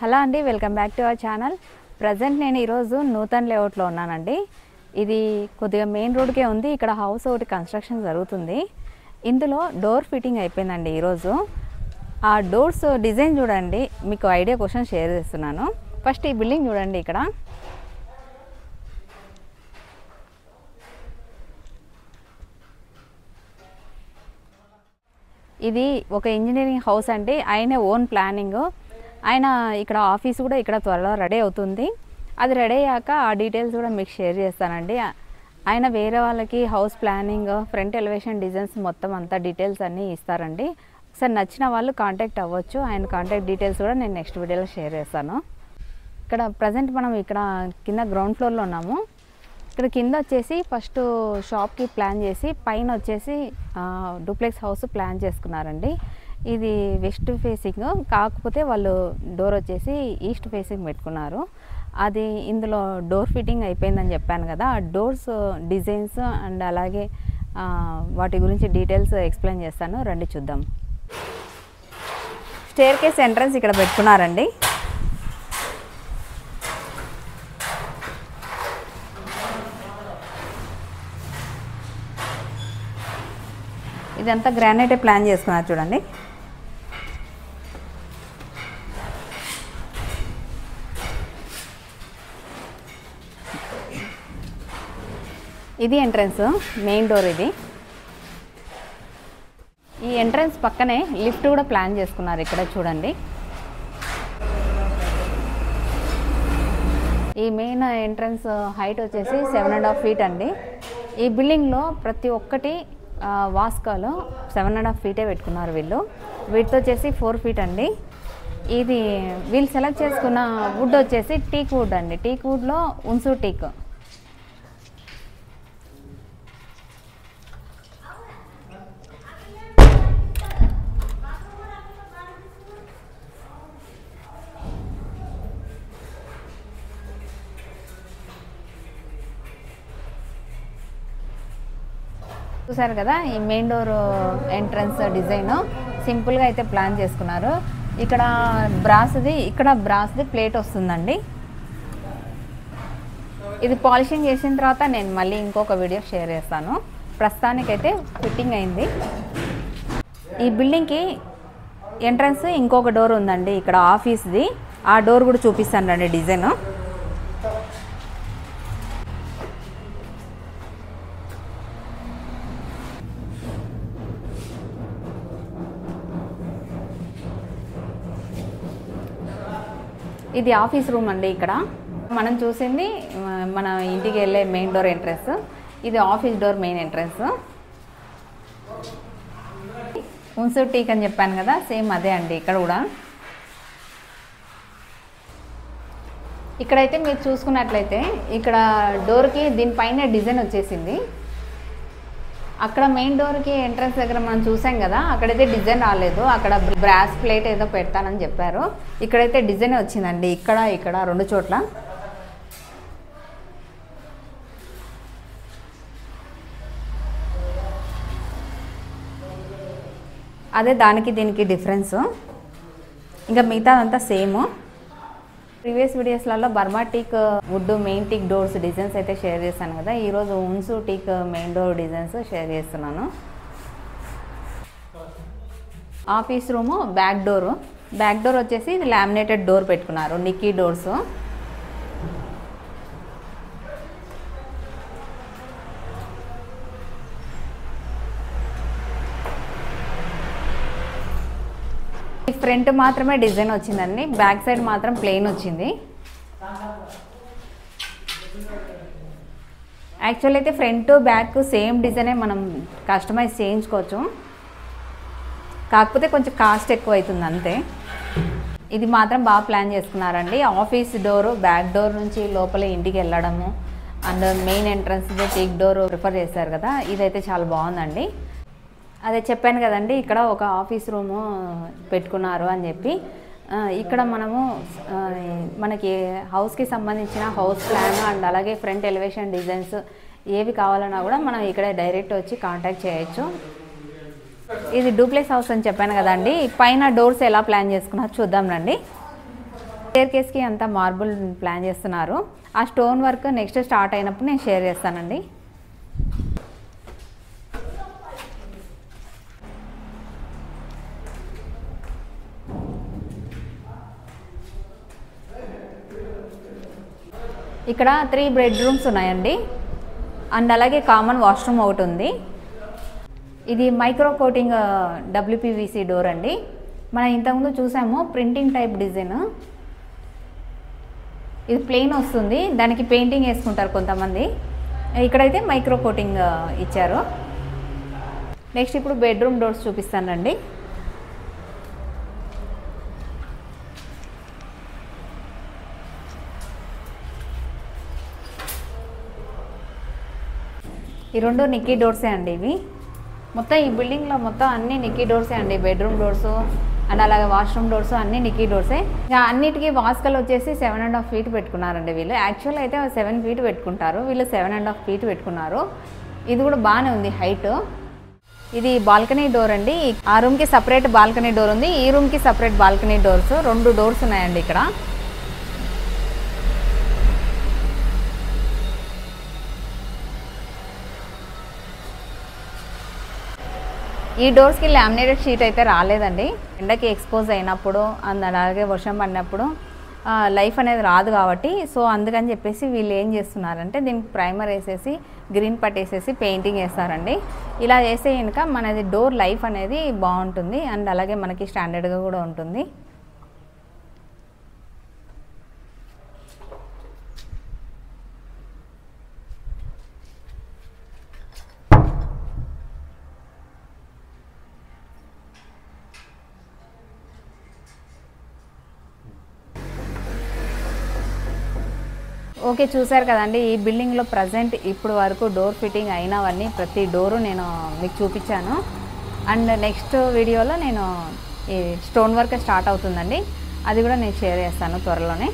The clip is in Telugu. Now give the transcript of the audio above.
హలో అండి, welcome back to our channel. Present నేను ఈరోజు నూతన్ లేఅవుట్లో ఉన్నానండి. ఇది కొద్దిగా మెయిన్ రోడ్కే ఉంది. ఇక్కడ హౌస్ ఒకటి కన్స్ట్రక్షన్ జరుగుతుంది. ఇందులో డోర్ ఫిట్టింగ్ అయిపోయిందండి ఈరోజు. ఆ డోర్స్ డిజైన్ చూడండి, మీకు ఐడియా కోసం షేర్ చేస్తున్నాను. ఫస్ట్ ఈ బిల్డింగ్ చూడండి. ఇక్కడ ఇది ఒక ఇంజనీరింగ్ హౌస్ అండి. ఆయన ఓన్ ప్లానింగ్. ఆయన ఇక్కడ ఆఫీస్ కూడా ఇక్కడ త్వరలో రెడీ అవుతుంది. అది రెడీ అయ్యాక ఆ డీటెయిల్స్ కూడా మీకు షేర్ చేస్తానండి. ఆయన వేరే వాళ్ళకి house planning, front elevation designs మొత్తం అంతా డీటెయిల్స్ అన్నీ ఇస్తారండి. ఒకసారి నచ్చిన వాళ్ళు కాంటాక్ట్ అవ్వచ్చు. ఆయన కాంటాక్ట్ డీటెయిల్స్ కూడా నేను నెక్స్ట్ వీడియోలో షేర్ చేస్తాను. ఇక్కడ ప్రజెంట్ మనం ఇక్కడ కింద గ్రౌండ్ ఫ్లోర్లో ఉన్నాము. ఇక్కడ కింద వచ్చేసి ఫస్ట్ షాప్కి ప్లాన్ చేసి పైన వచ్చేసి డూప్లెక్స్ హౌస్ ప్లాన్ చేసుకున్నారండి. ఇది వెస్ట్ ఫేసింగ్, కాకపోతే వాళ్ళు డోర్ వచ్చేసి ఈస్ట్ ఫేసింగ్ పెట్టుకున్నారు. అది ఇందులో డోర్ ఫిట్టింగ్ అయిపోయిందని చెప్పాను కదా. ఆ డోర్స్ డిజైన్స్ అండ్ అలాగే వాటి గురించి డీటెయిల్స్ ఎక్స్ప్లెయిన్ చేస్తాను, రండి చూద్దాం. స్టేర్ కేస్ ఎంట్రన్స్ ఇక్కడ పెట్టుకున్నారండి. ఇదంతా గ్రానైటే ప్లాన్ చేసుకున్నారు చూడండి. ఇది ఎంట్రన్స్, మెయిన్ డోర్ ఇది. ఈ ఎంట్రన్స్ పక్కనే లిఫ్ట్ కూడా ప్లాన్ చేసుకున్నారు ఇక్కడ చూడండి. ఈ మెయిన్ ఎంట్రన్స్ హైట్ వచ్చేసి 7.5 feet అండి. ఈ బిల్డింగ్లో ప్రతి ఒక్కటి వాస్కాలో 7.5 feet పెట్టుకున్నారు వీళ్ళు. వీటితో వచ్చేసి 4 feet అండి. ఇది వీళ్ళు సెలెక్ట్ చేసుకున్న వుడ్ వచ్చేసి టీక్ వుడ్ అండి. టీక్ వుడ్లో ఉన్సు టీక్. చూసారు కదా, ఈ మెయిన్ డోర్ ఎంట్రన్స్ డిజైన్ సింపుల్గా అయితే ప్లాన్ చేసుకున్నారు. ఇక్కడ బ్రాస్ది, ఇక్కడ బ్రాస్ది ప్లేట్ వస్తుందండి. ఇది పాలిషింగ్ చేసిన తర్వాత నేను మళ్ళీ ఇంకొక వీడియో షేర్ చేస్తాను. ప్రస్తుతానికైతే ఫిట్టింగ్ అయింది. ఈ బిల్డింగ్కి ఎంట్రన్స్ ఇంకొక డోర్ ఉందండి ఇక్కడ ఆఫీస్ది. ఆ డోర్ కూడా చూపిస్తాను రండి డిజైన్. ఇది ఆఫీస్ రూమ్ అండి. ఇక్కడ మనం చూసింది మన ఇంటికి వెళ్ళే మెయిన్ డోర్ ఎంట్రన్స్. ఇది ఆఫీస్ డోర్ మెయిన్ ఎంట్రన్స్. ఉన్సు టీక్ అని చెప్పాను కదా, సేమ్ అదే అండి ఇక్కడ కూడా. ఇక్కడైతే మీరు చూసుకున్నట్లయితే ఇక్కడ డోర్కి దీనిపైన డిజైన్ వచ్చేసింది. అక్కడ మెయిన్ డోర్కి ఎంట్రన్స్ దగ్గర మనం చూసాం కదా, అక్కడైతే డిజైన్ రాలేదు. అక్కడ బ్రాస్ ప్లేట్ ఏదో పెడతానని చెప్పారు. ఇక్కడైతే డిజైన్ వచ్చిందండి, ఇక్కడ ఇక్కడ 2 చోట్ల. అదే దానికి దీనికి డిఫరెన్స్. ఇంకా మిగతా అంతా సేమ్. ప్రీవియస్ వీడియోస్లలో Burma teak wood main teak doors designs అయితే షేర్ చేశాను కదా. ఈరోజు ఉన్సు teak main door designs share చేస్తున్నాను. Office room back door. Back door వచ్చేసి ఇది లామినేటెడ్ డోర్ పెట్టుకున్నారు, నిక్కీ డోర్స్. ఫ్రంట్ మాత్రమే డిజైన్ వచ్చిందండి, బ్యాక్ సైడ్ మాత్రం ప్లెయిన్ వచ్చింది. యాక్చువల్ అయితే ఫ్రంట్ బ్యాక్ సేమ్ డిజైనే మనం కస్టమైజ్ చేయించుకోవచ్చు, కాకపోతే కొంచెం కాస్ట్ ఎక్కువ అవుతుంది అంతే. ఇది మాత్రం బాగా ప్లాన్ చేసుకున్నారండి. ఆఫీస్ డోరు బ్యాక్ డోర్ నుంచి లోపల ఇంటికి వెళ్ళడము and main entrance teak door prefer చేశారు కదా, ఇదైతే చాలా బాగుందండి. అదే చెప్పాను కదండి, ఇక్కడ ఒక ఆఫీస్ రూము పెట్టుకున్నారు అని చెప్పి. ఇక్కడ మనము మనకి హౌస్కి సంబంధించిన హౌస్ ప్లాన్ అండ్ అలాగే ఫ్రంట్ ఎలివేషన్ డిజైన్స్ ఏవి కావాలన్నా కూడా మనం ఇక్కడ డైరెక్ట్ వచ్చి కాంటాక్ట్ చేయొచ్చు. ఇది డూప్లెక్స్ హౌస్ అని చెప్పాను కదండి. పైన డోర్స్ ఎలా ప్లాన్ చేసుకున్నారు చూద్దాం రండి. స్టెయిర్కేస్కి అంతా మార్బుల్ ప్లాన్ చేస్తున్నారు. ఆ స్టోన్ వర్క్ నెక్స్ట్ స్టార్ట్ అయినప్పుడు నేను షేర్ చేస్తానండి. ఇక్కడ 3 బెడ్రూమ్స్ ఉన్నాయండి. అండ్ అలాగే కామన్ వాష్రూమ్ ఒకటి ఉంది. ఇది మైక్రో కోటింగ్ WPVC డోర్ అండి. మనం ఇంతకుముందు చూసాము ప్రింటింగ్ టైప్ డిజైన్. ఇది ప్లెయిన్ వస్తుంది, దానికి పెయింటింగ్ వేసుకుంటారు కొంతమంది. ఇక్కడైతే మైక్రో కోటింగ్ ఇచ్చారు. నెక్స్ట్ ఇప్పుడు బెడ్రూమ్ డోర్స్ చూపిస్తానండి. ఈ 2 నిక్కీ డోర్సే అండి. ఇవి మొత్తం ఈ బిల్డింగ్లో మొత్తం అన్ని నిక్కీ డోర్సే అండి. బెడ్రూమ్ డోర్సు అండ్ అలాగే వాష్రూమ్ డోర్స్ అన్ని నిక్కీ డోర్సే. అన్నిటికీ వాస్కల్ వచ్చేసి 7.5 feet పెట్టుకున్నారండి వీళ్ళు. యాక్చువల్ అయితే 7 feet పెట్టుకుంటారు, వీళ్ళు 7.5 feet పెట్టుకున్నారు. ఇది కూడా బాగానే ఉంది హైట్. ఇది బాల్కనీ డోర్ అండి. ఆ రూమ్కి సపరేట్ బాల్కనీ డోర్ ఉంది, ఈ రూమ్కి సపరేట్ బాల్కనీ డోర్స్. 2 డోర్స్ ఉన్నాయండి ఇక్కడ. ఈ డోర్స్కి లామినేటెడ్ షీట్ అయితే రాలేదండి. ఎండకి ఎక్స్పోజ్ అయినప్పుడు అండ్ అలాగే వర్షం పడినప్పుడు లైఫ్ అనేది రాదు కాబట్టి, సో అందుకని చెప్పేసి వీళ్ళు ఏం చేస్తున్నారంటే దీనికి ప్రైమర్ వేసేసి గ్రీన్ పట్టేసేసి పెయింటింగ్ వేస్తారండి. ఇలా చేస్తే కనుక మనది డోర్ లైఫ్ అనేది బాగుంటుంది అండ్ అలాగే మనకి స్టాండర్డ్గా కూడా ఉంటుంది. ఓకే, చూసారు కదండి. ఈ బిల్డింగ్లో ప్రజెంట్ ఇప్పుడు వరకు డోర్ ఫిట్టింగ్ అయినవన్నీ ప్రతి డోరు నేను మీకు చూపించాను. అండ్ నెక్స్ట్ వీడియోలో నేను ఈ స్టోన్ వర్క్ స్టార్ట్ అవుతుందండి, అది కూడా నేను షేర్ చేస్తాను త్వరలోనే.